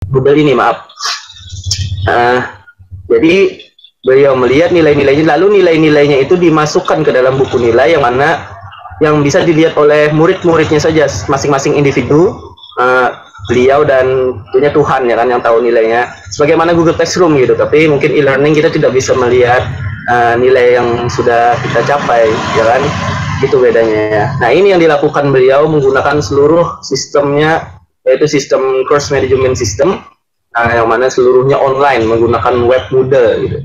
Moodle ini, maaf. Uh, jadi beliau melihat nilai-nilainya, lalu nilai-nilainya itu dimasukkan ke dalam buku nilai yang mana yang bisa dilihat oleh murid-muridnya saja, masing-masing individu. Beliau dan punya Tuhan ya kan yang tahu nilainya, sebagaimana Google Classroom gitu. Tapi mungkin e-learning kita tidak bisa melihat nilai yang sudah kita capai ya kan, itu bedanya ya. Nah, ini yang dilakukan beliau menggunakan seluruh sistemnya, yaitu sistem course management system, yang mana seluruhnya online menggunakan web Moodle gitu.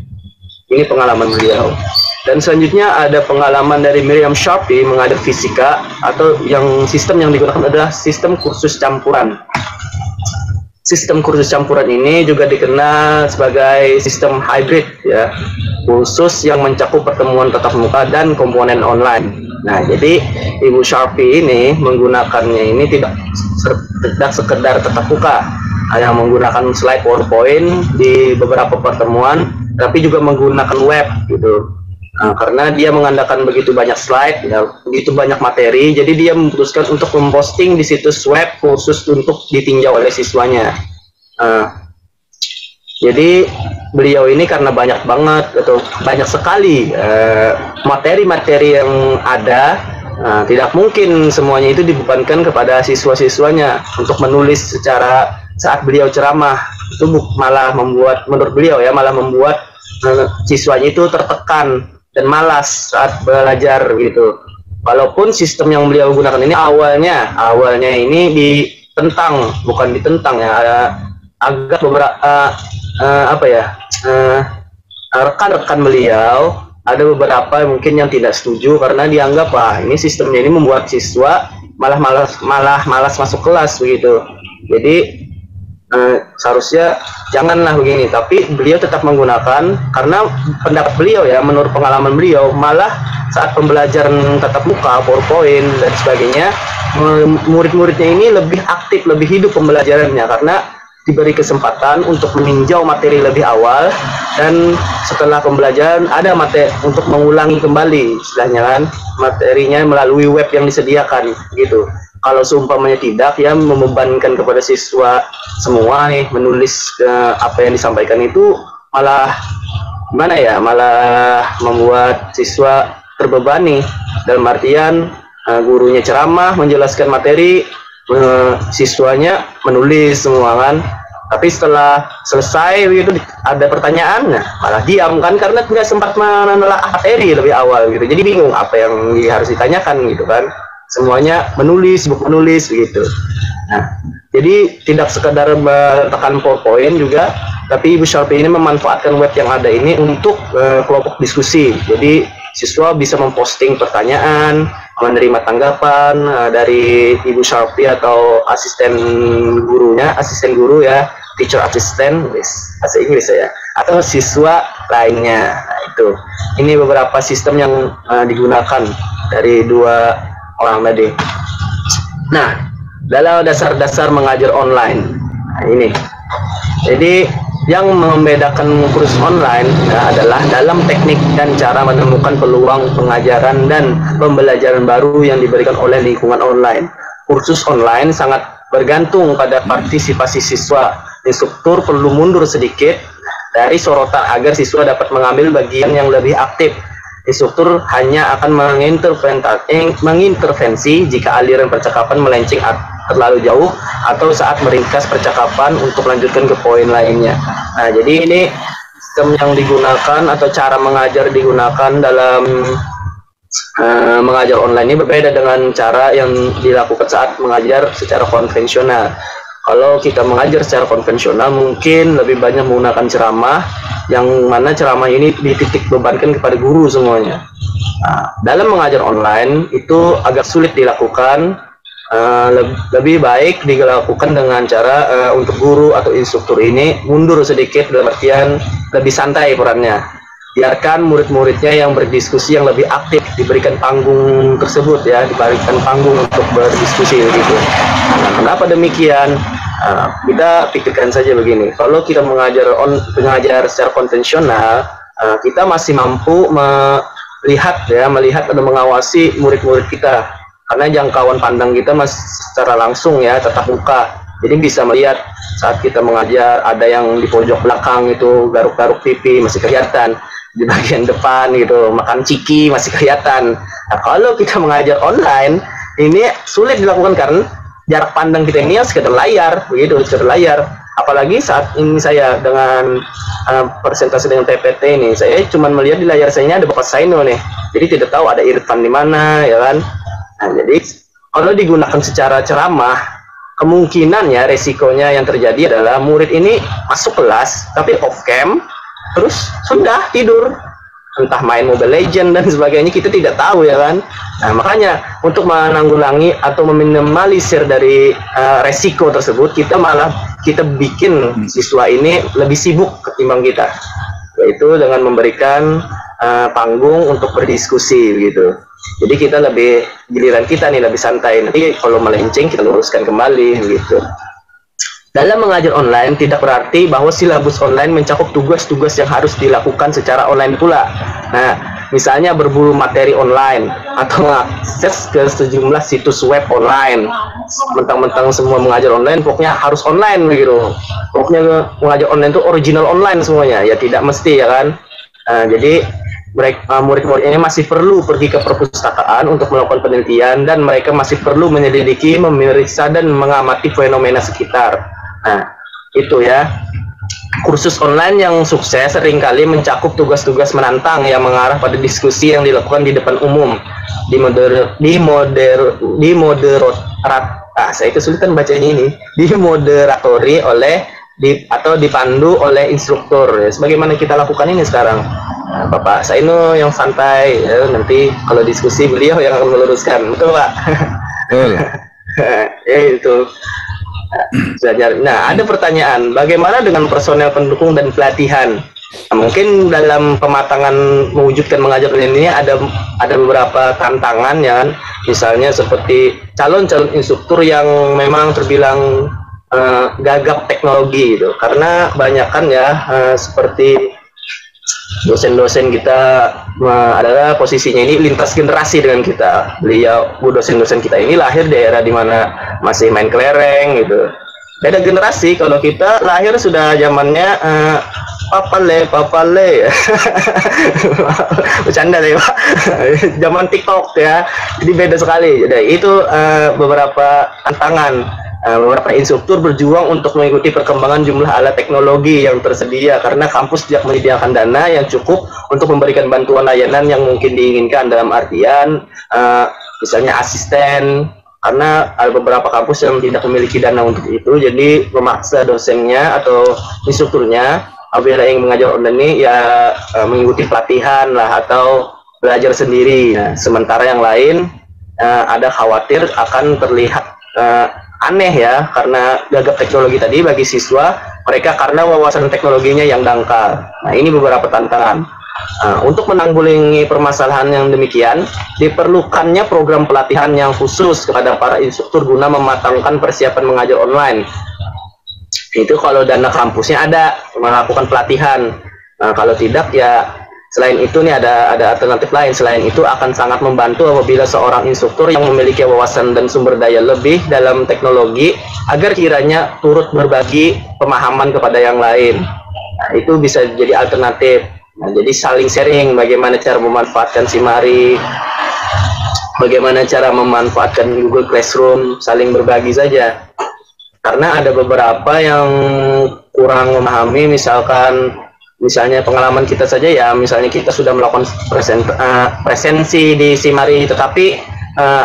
Ini pengalaman beliau. Dan selanjutnya ada pengalaman dari Miriam Sharpe menghadap fisika, atau yang sistem yang digunakan adalah sistem kursus campuran. Sistem kursus campuran ini juga dikenal sebagai sistem hybrid ya, khusus yang mencakup pertemuan tatap muka dan komponen online. Nah, jadi Ibu Sharpe ini menggunakannya ini tidak sekedar tatap muka, hanya menggunakan slide PowerPoint di beberapa pertemuan, tapi juga menggunakan web gitu. Nah, karena dia mengandalkan begitu banyak slide, ya, begitu banyak materi, jadi dia memutuskan untuk memposting di situs web khusus untuk ditinjau oleh siswanya. Jadi beliau ini karena banyak banget atau banyak sekali materi-materi yang ada, tidak mungkin semuanya itu dibebankan kepada siswa-siswanya untuk menulis secara saat beliau ceramah. Itu malah membuat, menurut beliau ya, malah membuat siswanya itu tertekan dan malas saat belajar gitu. Walaupun sistem yang beliau gunakan ini awalnya ini ditentang, bukan ditentang ya, agak beberapa rekan-rekan beliau ada beberapa mungkin yang tidak setuju karena dianggap ini sistemnya ini membuat siswa malah malas masuk kelas begitu. Jadi seharusnya janganlah begini, tapi beliau tetap menggunakan karena pendapat beliau ya, menurut pengalaman beliau, malah saat pembelajaran tatap muka, PowerPoint dan sebagainya, murid-muridnya ini lebih aktif, lebih hidup pembelajarannya karena diberi kesempatan untuk meninjau materi lebih awal, dan setelah pembelajaran ada materi untuk mengulangi kembali istilahnya kan materinya melalui web yang disediakan gitu. Kalau seumpamanya tidak, ya membebankan kepada siswa semua nih menulis apa yang disampaikan, itu malah gimana ya, malah membuat siswa terbebani dalam artian gurunya ceramah menjelaskan materi, siswanya menulis semua kan, tapi setelah selesai begitu ada pertanyaan, malah diam kan karena tidak sempat menelaah materi lebih awal gitu. Jadi bingung apa yang harus ditanyakan gitu kan, semuanya menulis, sibuk menulis begitu. Nah, jadi tidak sekadar tekan PowerPoint juga, tapi Ibu Sharpe ini memanfaatkan web yang ada ini untuk kelompok diskusi. Jadi siswa bisa memposting pertanyaan, menerima tanggapan dari Ibu Sharpe atau asisten gurunya, asisten guru ya, teacher assistant, bahasa Inggris ya, atau siswa lainnya. Nah, itu. Ini beberapa sistem yang digunakan dari dua orang tadi. Nah, dalam dasar-dasar mengajar online, nah ini. Jadi yang membedakan kursus online adalah dalam teknik dan cara menemukan peluang pengajaran dan pembelajaran baru yang diberikan oleh lingkungan online. Kursus online sangat bergantung pada partisipasi siswa. Instruktur perlu mundur sedikit dari sorotan agar siswa dapat mengambil bagian yang lebih aktif. Instruktur hanya akan mengintervensi jika aliran percakapan melenceng terlalu jauh atau saat meringkas percakapan untuk melanjutkan ke poin lainnya. Nah, jadi ini sistem yang digunakan atau cara mengajar digunakan dalam mengajar online ini berbeda dengan cara yang dilakukan saat mengajar secara konvensional. Kalau kita mengajar secara konvensional mungkin lebih banyak menggunakan ceramah, yang mana ceramah ini dititik bebankan kepada guru semuanya. Nah, dalam mengajar online itu agak sulit dilakukan, lebih baik dilakukan dengan cara untuk guru atau instruktur ini mundur sedikit, dalam artian lebih santai perannya. Biarkan murid-muridnya yang berdiskusi yang lebih aktif, diberikan panggung tersebut ya, diberikan panggung untuk berdiskusi gitu. Nah, kenapa demikian? Kita pikirkan saja begini, kalau kita mengajar secara konvensional, kita masih mampu melihat atau mengawasi murid-murid kita, karena jangkauan pandang kita masih secara langsung ya, tatap muka. Jadi bisa melihat saat kita mengajar ada yang di pojok belakang itu garuk-garuk pipi masih kelihatan, di bagian depan gitu makan ciki masih kelihatan. Nah, kalau kita mengajar online ini sulit dilakukan karena jarak pandang kita ini sekedar layar begitu, sekedar layar. Apalagi saat ini saya dengan presentasi dengan PPT ini, saya cuma melihat di layar saya ini ada Bapak Saino nih, jadi tidak tahu ada Irfan di mana ya kan. Nah, jadi kalau digunakan secara ceramah, kemungkinannya resikonya yang terjadi adalah murid ini masuk kelas tapi off cam terus sudah tidur, entah main Mobile Legend dan sebagainya, kita tidak tahu ya kan. Nah, makanya untuk menanggulangi atau meminimalisir dari resiko tersebut, kita bikin siswa ini lebih sibuk ketimbang kita, yaitu dengan memberikan panggung untuk berdiskusi gitu. Jadi kita lebih, giliran kita nih lebih santai, nanti kalau melenceng kita luruskan kembali gitu. Dalam mengajar online tidak berarti bahwa silabus online mencakup tugas-tugas yang harus dilakukan secara online pula. Nah, misalnya berburu materi online atau akses ke sejumlah situs web online. Mentang-mentang semua mengajar online, pokoknya harus online gitu. Pokoknya mengajar online itu original online semuanya. Ya tidak mesti ya kan. Jadi murid-murid ini masih perlu pergi ke perpustakaan untuk melakukan penelitian, dan mereka masih perlu menyelidiki, memeriksa, dan mengamati fenomena sekitar. Nah, itu ya. Kursus online yang sukses seringkali mencakup tugas-tugas menantang yang mengarah pada diskusi yang dilakukan di depan umum, saya kesulitan bacanya ini, dimoderatori oleh atau dipandu oleh instruktur ya, sebagaimana kita lakukan ini sekarang. Nah, Bapak Saino yang santai ya, nanti kalau diskusi beliau yang akan meluruskan, betul Pak? Betul. Ya itu. Nah, ada pertanyaan, bagaimana dengan personel pendukung dan pelatihan? Nah, mungkin dalam pematangan mewujudkan mengajar ini ada beberapa tantangan ya kan? Misalnya seperti calon-calon instruktur yang memang terbilang gagap teknologi gitu, karena banyakan ya seperti dosen-dosen kita adalah posisinya ini lintas generasi dengan kita. Dosen-dosen kita ini lahir di era dimana masih main kelereng gitu, beda generasi. Kalau kita lahir sudah zamannya papale bercanda deh Pak, zaman TikTok ya, jadi beda sekali. Jadi itu beberapa tantangan. Beberapa instruktur berjuang untuk mengikuti perkembangan jumlah alat teknologi yang tersedia, karena kampus tidak menyediakan dana yang cukup untuk memberikan bantuan layanan yang mungkin diinginkan, dalam artian misalnya asisten, karena ada beberapa kampus yang tidak memiliki dana untuk itu, jadi memaksa dosennya atau instrukturnya apabila yang mengajar online ini ya mengikuti pelatihan lah atau belajar sendiri. Nah, sementara yang lain ada khawatir akan terlihat aneh ya, karena gagap teknologi tadi bagi siswa mereka karena wawasan teknologinya yang dangkal. Nah, ini beberapa tantangan. Untuk menanggulangi permasalahan yang demikian, diperlukannya program pelatihan yang khusus kepada para instruktur guna mematangkan persiapan mengajar online. Itu kalau dana kampusnya ada melakukan pelatihan. Kalau tidak ya selain itu nih ada alternatif lain. Selain itu akan sangat membantu apabila seorang instruktur yang memiliki wawasan dan sumber daya lebih dalam teknologi agar kiranya turut berbagi pemahaman kepada yang lain. Nah, itu bisa jadi alternatif. Nah, jadi saling sharing bagaimana cara memanfaatkan Simari, bagaimana cara memanfaatkan Google Classroom, saling berbagi saja. Karena ada beberapa yang kurang memahami, misalnya pengalaman kita saja ya, misalnya kita sudah melakukan presensi di Simari, tetapi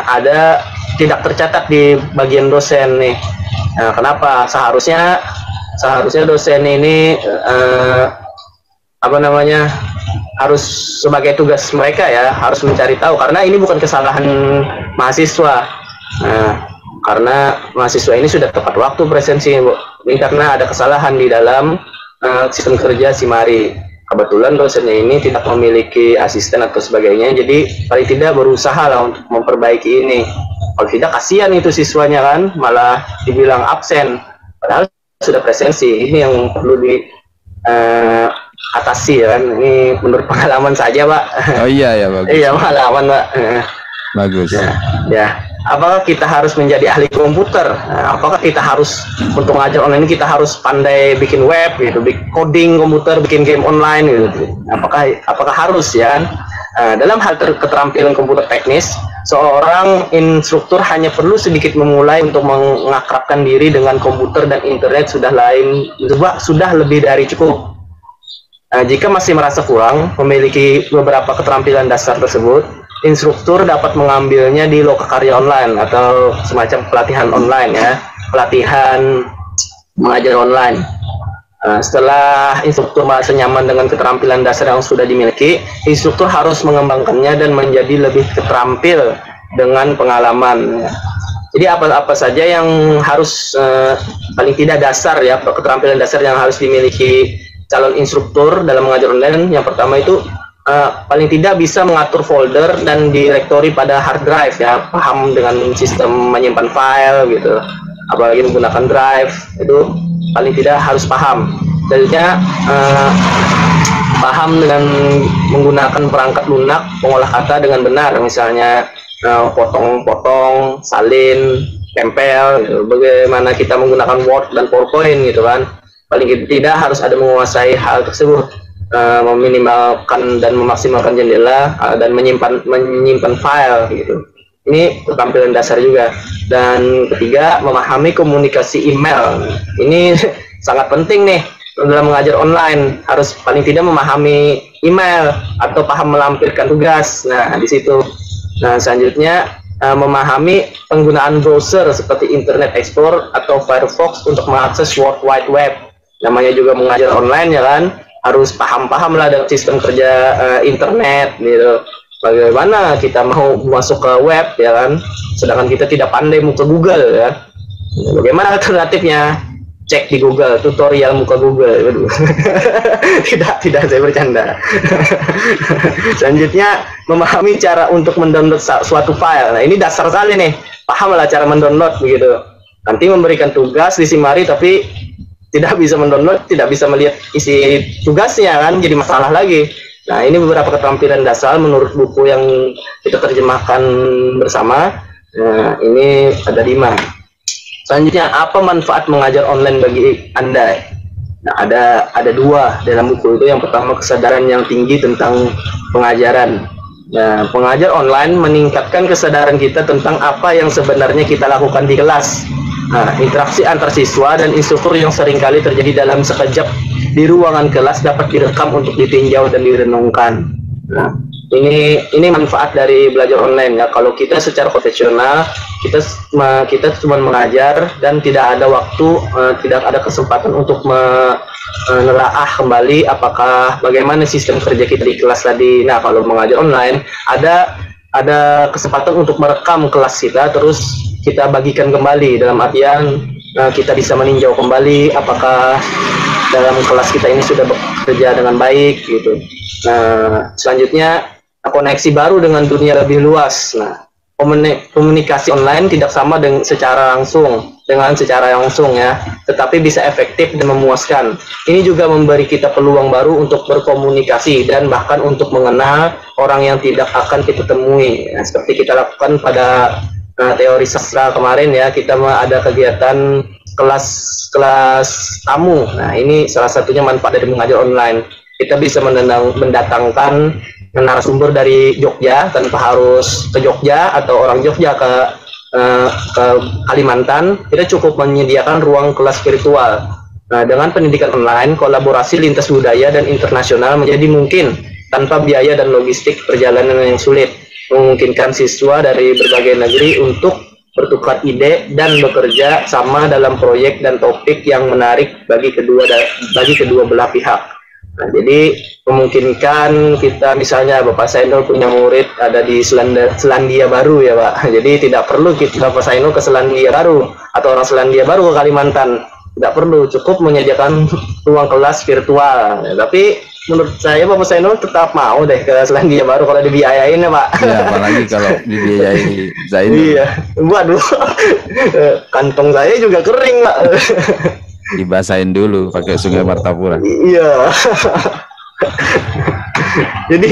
ada tidak tercatat di bagian dosen nih. Kenapa? Seharusnya dosen ini harus sebagai tugas mereka ya, harus mencari tahu, karena ini bukan kesalahan mahasiswa. Karena mahasiswa ini sudah tepat waktu presensi, ini karena ada kesalahan di dalam sistem kerja Simari. Kebetulan dosennya ini tidak memiliki asisten atau sebagainya, jadi paling tidak berusaha lah untuk memperbaiki ini. Kalau tidak kasihan itu siswanya kan, malah dibilang absen padahal sudah presensi. Ini yang perlu diatasi ya kan. Ini menurut pengalaman saja Pak. Oh iya ya, bagus. Iya, pengalaman Pak. Bagus ya. apakah kita harus menjadi ahli komputer? Nah, apakah kita harus untuk ngajar online kita harus pandai bikin web gitu, bikin coding komputer, bikin game online gitu? Apakah harus ya? Dalam hal keterampilan komputer teknis, seorang instruktur hanya perlu sedikit memulai untuk mengakrabkan diri dengan komputer dan internet sudah lebih dari cukup. Jika masih merasa kurang memiliki beberapa keterampilan dasar tersebut, instruktur dapat mengambilnya di lokakarya online atau semacam pelatihan online ya, pelatihan mengajar online. Setelah instruktur merasa nyaman dengan keterampilan dasar yang sudah dimiliki, instruktur harus mengembangkannya dan menjadi lebih terampil dengan pengalaman. Jadi apa saja yang harus paling tidak dasar ya, keterampilan dasar yang harus dimiliki calon instruktur dalam mengajar online. Yang pertama itu paling tidak bisa mengatur folder dan direktori pada hard drive ya, paham dengan sistem menyimpan file gitu, apalagi menggunakan drive, itu paling tidak harus paham. Dalilnya paham dengan menggunakan perangkat lunak pengolah kata dengan benar, misalnya potong-potong, salin, tempel gitu. Bagaimana kita menggunakan Word dan PowerPoint gitu kan. Paling tidak harus ada menguasai hal tersebut, meminimalkan dan memaksimalkan jendela dan menyimpan file gitu. Ini keterampilan dasar juga. Dan ketiga, memahami komunikasi email. Ini sangat penting nih dalam mengajar online, harus paling tidak memahami email atau paham melampirkan tugas. Nah, di situ. Nah, selanjutnya memahami penggunaan browser seperti Internet Explorer atau Firefox untuk mengakses World Wide Web. Namanya juga mengajar online ya kan, harus paham-paham lah dengan sistem kerja internet gitu. Bagaimana kita mau masuk ke web ya kan, sedangkan kita tidak pandai muka Google ya. Bagaimana alternatifnya? Cek di Google, tutorial muka Google. tidak saya bercanda. Selanjutnya memahami cara untuk mendownload suatu file. Nah, ini dasar sekali nih, pahamlah cara mendownload begitu. Nanti memberikan tugas disimmari tapi tidak bisa mendownload, tidak bisa melihat isi tugasnya kan, jadi masalah lagi. Nah, ini beberapa keterampilan dasar menurut buku yang kita terjemahkan bersama. Nah, ini ada 5. Selanjutnya, apa manfaat mengajar online bagi Anda? Nah, ada 2 dalam buku itu. Yang pertama, kesadaran yang tinggi tentang pengajaran. Nah, pengajar online meningkatkan kesadaran kita tentang apa yang sebenarnya kita lakukan di kelas. Nah, interaksi antar siswa dan instruktur yang seringkali terjadi dalam sekejap di ruangan kelas dapat direkam untuk ditinjau dan direnungkan. Nah, ini manfaat dari belajar online ya. Kalau kita secara profesional, kita cuma mengajar dan tidak ada waktu, tidak ada kesempatan untuk menelaah kembali apakah bagaimana sistem kerja kita di kelas tadi. Nah, kalau mengajar online ada kesempatan untuk merekam kelas kita, terus kita bagikan kembali, dalam artian kita bisa meninjau kembali apakah dalam kelas kita ini sudah bekerja dengan baik gitu. Nah, selanjutnya koneksi baru dengan dunia lebih luas. Nah, komunikasi online tidak sama dengan secara langsung ya, tetapi bisa efektif dan memuaskan. Ini juga memberi kita peluang baru untuk berkomunikasi dan bahkan untuk mengenal orang yang tidak akan kita temui. Nah, seperti kita lakukan pada teori sastra kemarin ya, kita ada kegiatan kelas tamu. Nah, ini salah satunya manfaat dari mengajar online. Kita bisa mendatangkan narasumber dari Jogja tanpa harus ke Jogja atau orang Jogja ke Kalimantan. Kita cukup menyediakan ruang kelas virtual. Nah, dengan pendidikan online, kolaborasi lintas budaya dan internasional menjadi mungkin tanpa biaya dan logistik perjalanan yang sulit, memungkinkan siswa dari berbagai negeri untuk bertukar ide dan bekerja sama dalam proyek dan topik yang menarik bagi kedua belah pihak. Nah, jadi memungkinkan kita, misalnya Bapak Sainul punya murid ada di Selandia Baru ya Pak. Jadi tidak perlu Bapak Sainul ke Selandia Baru atau orang Selandia Baru ke Kalimantan. Tidak perlu, cukup menyediakan ruang kelas virtual. Ya, tapi menurut saya Bapak Sainul tetap mau deh ke Selandia Baru kalau dibiayain ya Pak. Iya, apalagi kalau dibiayai Zainul. Iya, waduh, kantong saya juga kering Pak. Dibasahin dulu pakai Sungai Martapura. Iya. Jadi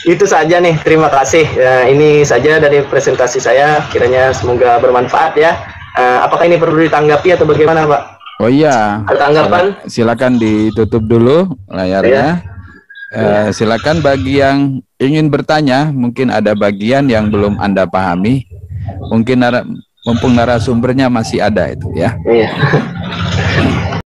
Itu saja nih, terima kasih. Ya, ini saja dari presentasi saya, kiranya semoga bermanfaat ya. Apakah ini perlu ditanggapi atau bagaimana, Pak? Oh iya, Ada tanggapan? silakan ditutup dulu layarnya. Silakan bagi yang ingin bertanya, mungkin ada bagian yang belum Anda pahami, mungkin mumpung narasumbernya masih ada itu ya. Iya.